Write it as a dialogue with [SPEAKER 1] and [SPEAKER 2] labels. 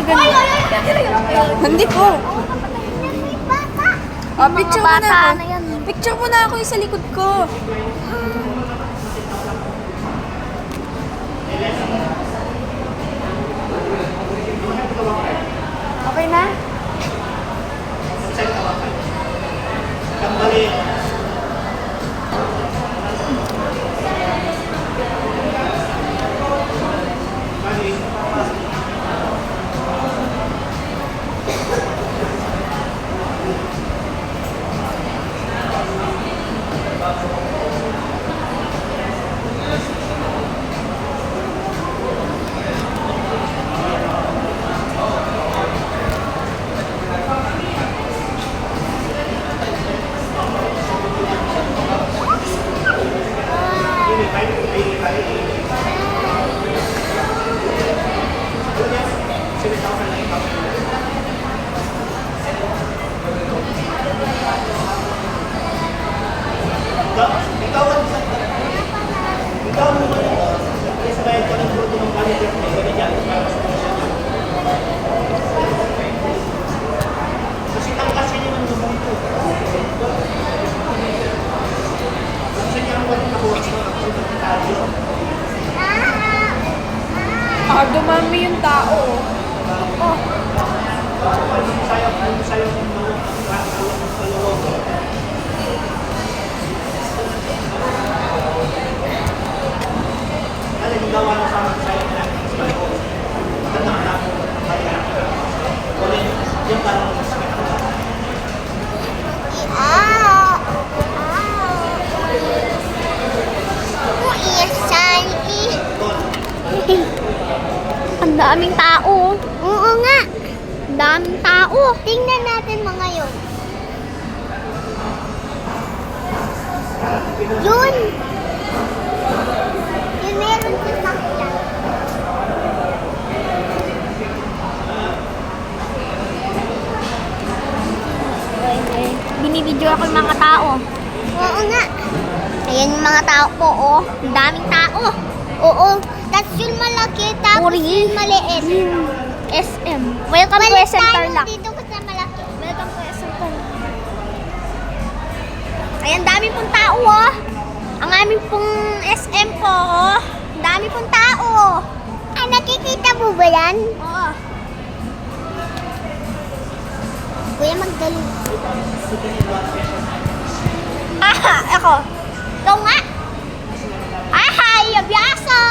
[SPEAKER 1] Hindi po. Picture mo na ako. Picture mo na ako yung sa likod ko. Okay na? Dumami yung tao. Oh.
[SPEAKER 2] Ang daming tao. Oo nga. Ang daming tao. Tingnan natin mga yun. Yun. Yun meron sa sakya. Binibidyo ako yung mga tao. Oo nga. Ayan yung mga tao po, oh. Ang daming tao. Oo. Tapos yung malaki, tapos yung maliit. SM. Welcome to SM Tarlac. Dito ko sa malaki. Welcome to SM Tarlac. Ayan, dami pong tao, oh. Ang aming pong SM po, oh. Ang dami pong tao. Ah, nakikita mo ba yan? Oo. Kuya, magdali. Ako. Ikaw nga. Hi, abyaso.